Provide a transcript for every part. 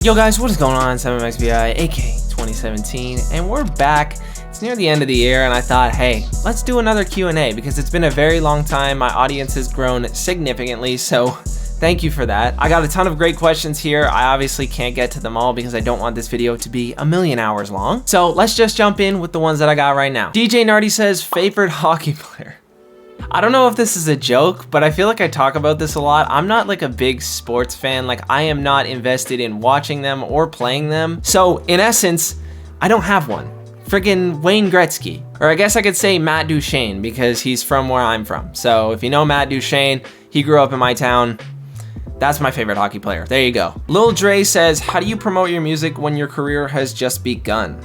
Yo guys, what is going on? It's mmxvii, aka 2017, and we're back. It's near the end of the year, and I thought, hey, let's do another Q&A because it's been a very long time. My audience has grown significantly, so thank you for that. I got a ton of great questions here. I obviously can't get to them all because I don't want this video to be a million hours long. So let's just jump in with the ones that I got right now. DJ Nardi says, favorite hockey player. I don't know if this is a joke, but I feel like I talk about this a lot. I'm not like a big sports fan. Like, I am not invested in watching them or playing them. So in essence, I don't have one. Friggin' Wayne Gretzky. Or I guess I could say Matt Duchene because he's from where I'm from. So if you know Matt Duchene, he grew up in my town. That's my favorite hockey player. There you go. Lil Dre says, how do you promote your music when your career has just begun?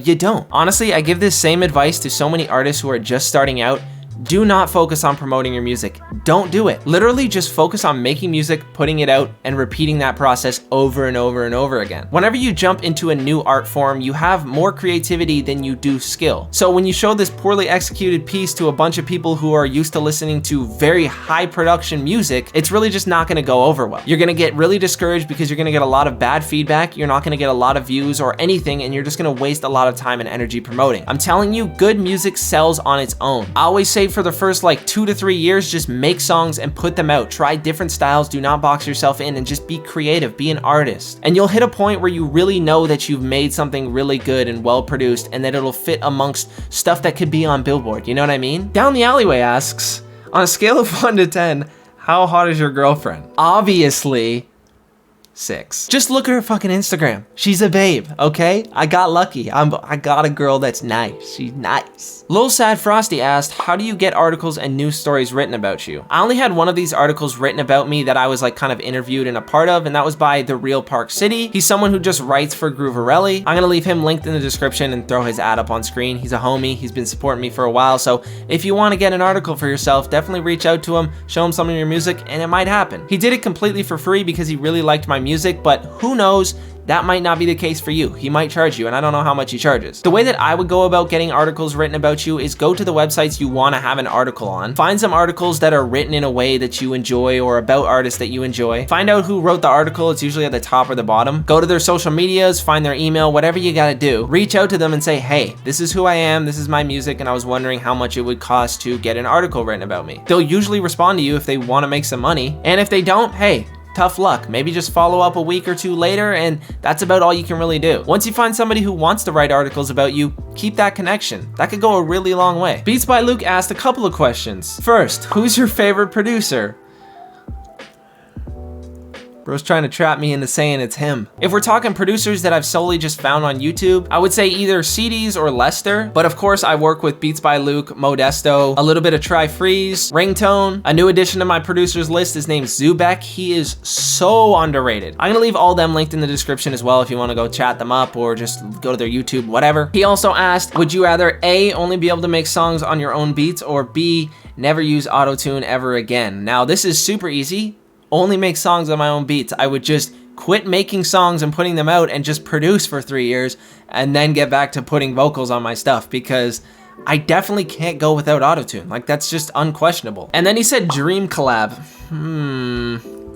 You don't. Honestly, I give this same advice to so many artists who are just starting out. Do not focus on promoting your music. Don't do it. Literally just focus on making music, putting it out, and repeating that process over and over and over again. Whenever you jump into a new art form, you have more creativity than you do skill. So when you show this poorly executed piece to a bunch of people who are used to listening to very high production music, it's really just not gonna go over well. You're gonna get really discouraged because you're gonna get a lot of bad feedback, you're not gonna get a lot of views or anything, and you're just gonna waste a lot of time and energy promoting. I'm telling you, good music sells on its own. I always say for the first like 2 to 3 years, just make songs and put them out. Try different styles, do not box yourself in, and just be creative, be an artist. And you'll hit a point where you really know that you've made something really good and well produced and that it'll fit amongst stuff that could be on Billboard, you know what I mean? Down the Alleyway asks, on a scale of 1 to 10, how hot is your girlfriend? Obviously, 6. Just look at her fucking Instagram. She's a babe, okay? I got lucky. I got a girl that's nice. She's nice. Lil Sad Frosty asked, how do you get articles and news stories written about you? I only had one of these articles written about me that I was like kind of interviewed and a part of, and that was by The Real Park City. He's someone who just writes for Grooverelli. I'm gonna leave him linked in the description and throw his ad up on screen. He's a homie. He's been supporting me for a while, so if you want to get an article for yourself, definitely reach out to him, show him some of your music, and it might happen. He did it completely for free because he really liked my music, but who knows, that might not be the case for you. He might charge you, and I don't know how much he charges. The way that I would go about getting articles written about you is go to the websites you want to have an article on, find some articles that are written in a way that you enjoy or about artists that you enjoy, find out who wrote the article, it's usually at the top or the bottom, go to their social medias, find their email, whatever you gotta do, reach out to them and say, hey, this is who I am, this is my music, and I was wondering how much it would cost to get an article written about me. They'll usually respond to you if they want to make some money, and if they don't, hey, tough luck. Maybe just follow up a week or two later, and that's about all you can really do. Once you find somebody who wants to write articles about you, keep that connection. That could go a really long way. BeatzByLuc asked a couple of questions. First, who's your favorite producer? Bro's trying to trap me into saying it's him. If we're talking producers that I've solely just found on YouTube, I would say either CDs or Lester, but of course I work with BeatzByLuc, Modesto, a little bit of Trifreeze, Ringtone. A new addition to my producers list is named Zuubek. He is so underrated. I'm gonna leave all them linked in the description as well if you wanna go chat them up or just go to their YouTube, whatever. He also asked, would you rather A, only be able to make songs on your own beats, or B, never use Autotune ever again? Now this is super easy. Only make songs on my own beats. I would just quit making songs and putting them out and just produce for 3 years and then get back to putting vocals on my stuff because I definitely can't go without Autotune. Like, that's just unquestionable. And then he said dream collab.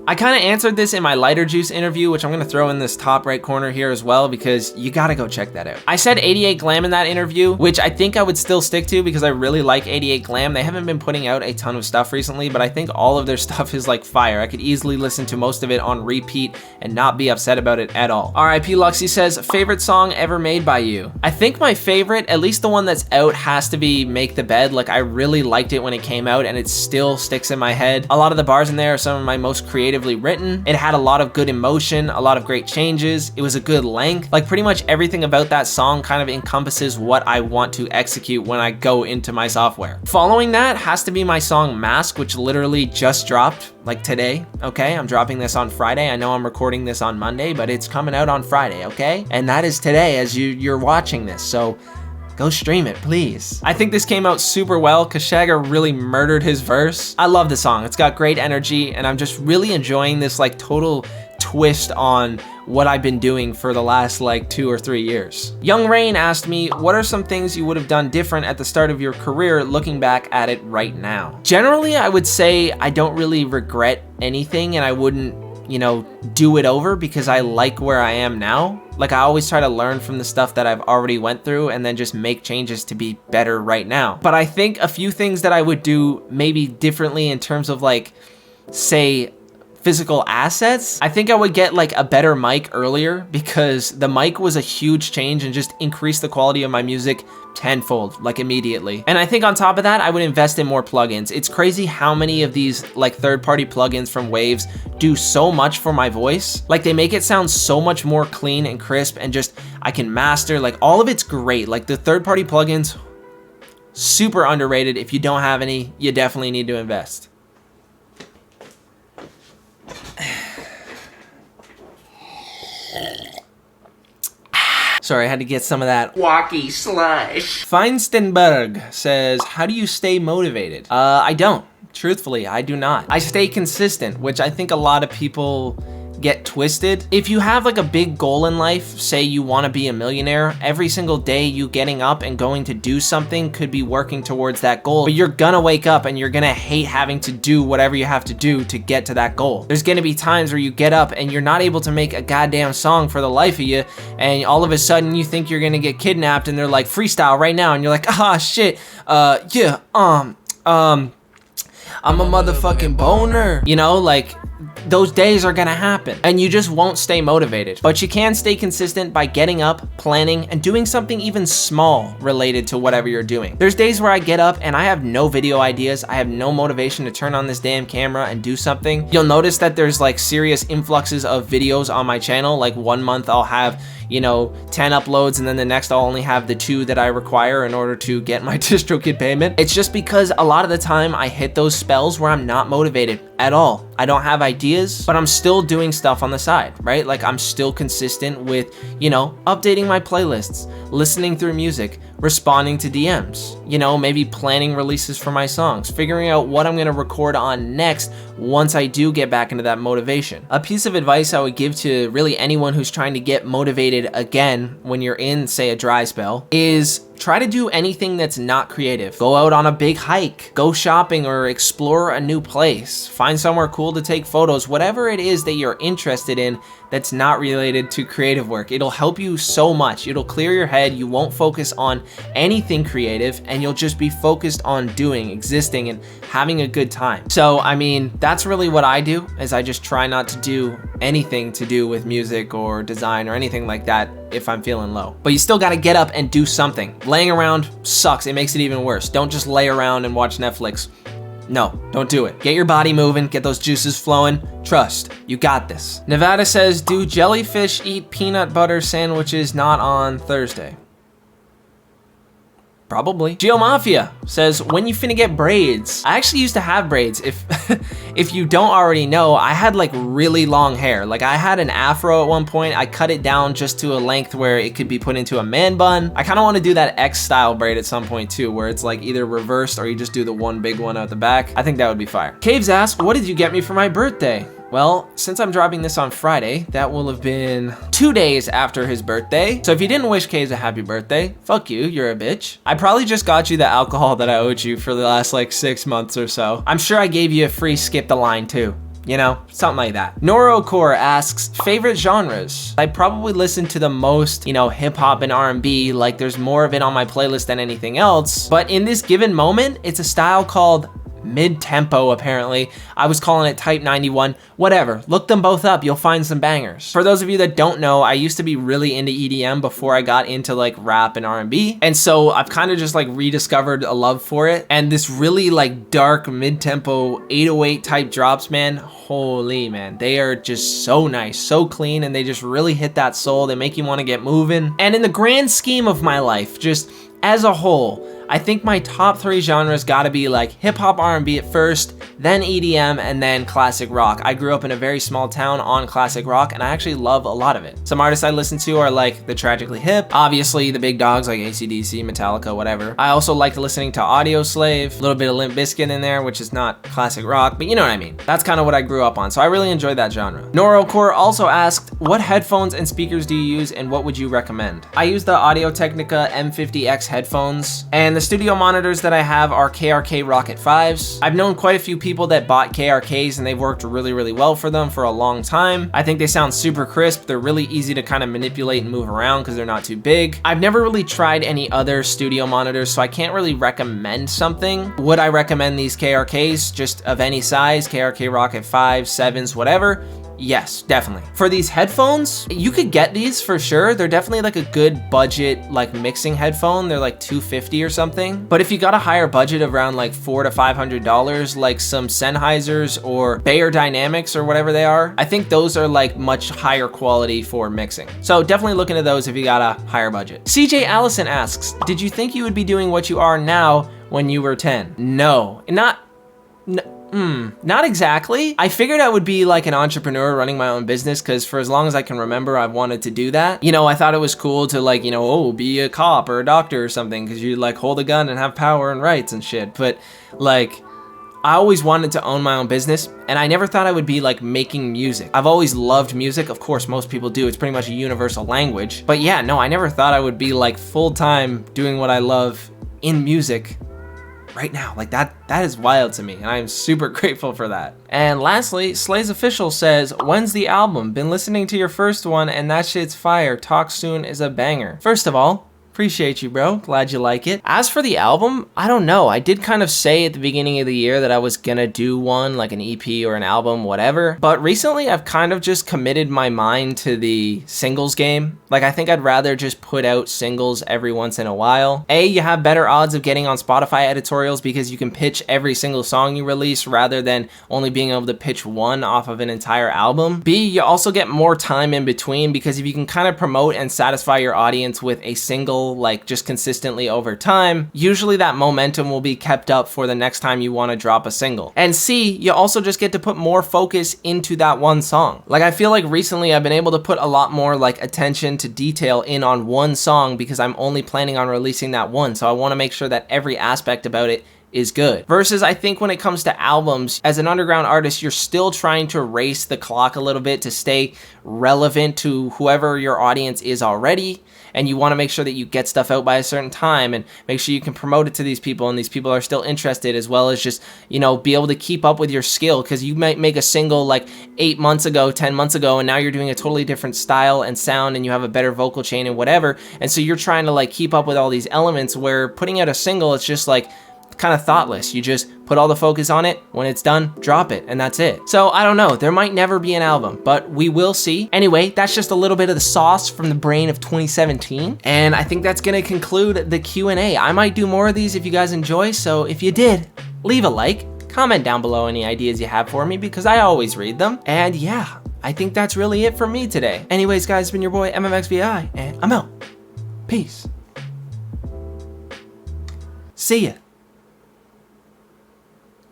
I kind of answered this in my Lighter Juice interview, which I'm gonna throw in this top right corner here as well because you gotta go check that out. I said 88 Glam in that interview, which I think I would still stick to because I really like 88 Glam. They haven't been putting out a ton of stuff recently, but I think all of their stuff is like fire. I could easily listen to most of it on repeat and not be upset about it at all. R.I.P. Luxy says, favorite song ever made by you? I think my favorite, at least the one that's out, has to be Make the Bed. Like, I really liked it when it came out and it still sticks in my head. A lot of the bars in there are some of my most creatively written. It had a lot of good emotion, a lot of great changes. It was a good length. Like, pretty much everything about that song kind of encompasses what I want to execute when I go into my software. Following that has to be my song Mask, which literally just dropped like today, okay? I'm dropping this on Friday. I know I'm recording this on Monday, but it's coming out on Friday, okay? And that is today as you're watching this, so go stream it, please. I think this came out super well. Kashaga really murdered his verse. I love the song. It's got great energy, and I'm just really enjoying this like total twist on what I've been doing for the last like 2 or 3 years. Young Rain asked me, what are some things you would have done different at the start of your career looking back at it right now? Generally, I would say I don't really regret anything, and I wouldn't you know, do it over because I like where I am now. Like, I always try to learn from the stuff that I've already went through and then just make changes to be better right now. But I think a few things that I would do maybe differently in terms of like, say, physical assets. I think I would get like a better mic earlier because the mic was a huge change and just increased the quality of my music tenfold, like immediately. And I think on top of that, I would invest in more plugins. It's crazy how many of these like third-party plugins from Waves do so much for my voice. Like, they make it sound so much more clean and crisp, and just I can master, like, all of it's great. Like, the third-party plugins, super underrated. If you don't have any, you definitely need to invest. Sorry, I had to get some of that walkie slush. Feinstenberg says, how do you stay motivated? I don't. Truthfully, I do not. I stay consistent, which I think a lot of people get twisted. If you have like a big goal in life, say you want to be a millionaire, every single day you getting up and going to do something could be working towards that goal, but you're gonna wake up and you're gonna hate having to do whatever you have to do to get to that goal. There's gonna be times where you get up and you're not able to make a goddamn song for the life of you, and all of a sudden you think you're gonna get kidnapped and they're like, freestyle right now, and you're like, ah shit, yeah, I'm a motherfucking boner. You know, like, those days are gonna happen and you just won't stay motivated. But you can stay consistent by getting up, planning, and doing something even small related to whatever you're doing. There's days where I get up and I have no video ideas, I have no motivation to turn on this damn camera and do something. You'll notice that there's like serious influxes of videos on my channel. Like, 1 month I'll have, you know, 10 uploads, and then the next I'll only have the 2 that I require in order to get my DistroKid payment. It's just because a lot of the time I hit those spells where I'm not motivated at all. I don't have ideas, but I'm still doing stuff on the side, right? Like, I'm still consistent with, you know, updating my playlists, listening through music, responding to DMs, you know, maybe planning releases for my songs, figuring out what I'm gonna record on next once I do get back into that motivation. A piece of advice I would give to really anyone who's trying to get motivated again when you're in, say, a dry spell is try to do anything that's not creative. Go out on a big hike, go shopping, or explore a new place. Find somewhere cool to take photos, whatever it is that you're interested in that's not related to creative work. It'll help you so much. It'll clear your head. You won't focus on anything creative, and you'll just be focused on doing, existing, and having a good time. So, I mean, that's really what I do, is I just try not to do anything to do with music or design or anything like that if I'm feeling low. But you still gotta get up and do something. Laying around sucks. It makes it even worse. Don't just lay around and watch Netflix. No, don't do it. Get your body moving, get those juices flowing. Trust, you got this. Nevada says, do jellyfish eat peanut butter sandwiches not on Thursday? Probably. Geomafia says, when you finna get braids? I actually used to have braids. If you don't already know, I had like really long hair. Like, I had an afro at one point. I cut it down just to a length where it could be put into a man bun. I kind of want to do that X style braid at some point too, where it's like either reversed or you just do the one big one out the back. I think that would be fire. Kaves asks, what did you get me for my birthday? Well, since I'm dropping this on Friday, that will have been 2 days after his birthday. So if you didn't wish Kaves a happy birthday, fuck you, you're a bitch. I probably just got you the alcohol that I owed you for the last like 6 months or so. I'm sure I gave you a free skip the line too. You know, something like that. Norocore asks, favorite genres? I probably listen to the most, you know, hip hop and R&B, like there's more of it on my playlist than anything else. But in this given moment, it's a style called mid-tempo, apparently. I was calling it Type 91. Whatever, look them both up, you'll find some bangers. For those of you that don't know, I used to be really into EDM before I got into like rap and R&B, and so I've kind of just like rediscovered a love for it. And this really like dark mid-tempo 808 type drops, man, holy man, they are just so nice, so clean, and they just really hit that soul. They make you want to get moving. And in the grand scheme of my life, just as a whole, I think my top 3 genres gotta be like hip hop R&B at first, then EDM, and then classic rock. I grew up in a very small town on classic rock, and I actually love a lot of it. Some artists I listen to are like the Tragically Hip, obviously the big dogs like AC/DC, Metallica, whatever. I also like listening to Audioslave, a little bit of Limp Bizkit in there, which is not classic rock, but you know what I mean. That's kind of what I grew up on, so I really enjoyed that genre. Norocore also asked, what headphones and speakers do you use, and what would you recommend? I use the Audio-Technica M50X headphones. And the studio monitors that I have are KRK Rocket 5s. I've known quite a few people that bought KRKs and they've worked really, really well for them for a long time. I think they sound super crisp. They're really easy to kind of manipulate and move around because they're not too big. I've never really tried any other studio monitors, so I can't really recommend something. Would I recommend these KRKs just of any size, KRK Rocket 5s, 7s, whatever? Yes, definitely. For these headphones, you could get these for sure. They're definitely like a good budget, like mixing headphone. They're like $250 or something. But if you got a higher budget of around like $400 to $500, like some Sennheisers or Bayer Dynamics or whatever they are, I think those are like much higher quality for mixing. So definitely look into those if you got a higher budget. CJ Allison asks, did you think you would be doing what you are now when you were 10? No, not exactly. I figured I would be like an entrepreneur running my own business because for as long as I can remember, I've wanted to do that. You know, I thought it was cool to like, you know, oh, be a cop or a doctor or something because you like hold a gun and have power and rights and shit. But like, I always wanted to own my own business and I never thought I would be like making music. I've always loved music. Of course, most people do. It's pretty much a universal language. But yeah, no, I never thought I would be like full-time doing what I love in music right now. Like that is wild to me and I'm super grateful for that. And lastly, Slay's Official says, when's the album? Been listening to your first one and that shit's fire. Talk Soon is a banger. First of all, appreciate you, bro. Glad you like it. As for the album, I don't know. I did kind of say at the beginning of the year that I was gonna do one, like an EP or an album, whatever. But recently I've kind of just committed my mind to the singles game. Like I think I'd rather just put out singles every once in a while. A, you have better odds of getting on Spotify editorials because you can pitch every single song you release rather than only being able to pitch one off of an entire album. B, you also get more time in between because if you can kind of promote and satisfy your audience with a single like just consistently over time, usually that momentum will be kept up for the next time you want to drop a single. And C, you also just get to put more focus into that one song. Like I feel like recently I've been able to put a lot more like attention to detail in on one song because I'm only planning on releasing that one. So I want to make sure that every aspect about it is good. Versus I think when it comes to albums, as an underground artist, you're still trying to race the clock a little bit to stay relevant to whoever your audience is already. And you want to make sure that you get stuff out by a certain time and make sure you can promote it to these people and these people are still interested, as well as just, you know, be able to keep up with your skill because you might make a single like 8 months ago, 10 months ago, and now you're doing a totally different style and sound and you have a better vocal chain and whatever. And so you're trying to like keep up with all these elements where putting out a single, it's just like kind of thoughtless. You just put all the focus on it. When it's done, drop it, and that's it. So I don't know. There might never be an album, but we will see. Anyway, that's just a little bit of the sauce from the brain of 2017, and I think that's gonna conclude the Q&A. I might do more of these if you guys enjoy, so if you did, leave a like, comment down below any ideas you have for me because I always read them, and yeah, I think that's really it for me today. Anyways, guys, it's been your boy mmxvii, and I'm out. Peace. See ya.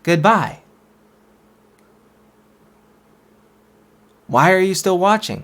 Goodbye. Why are you still watching?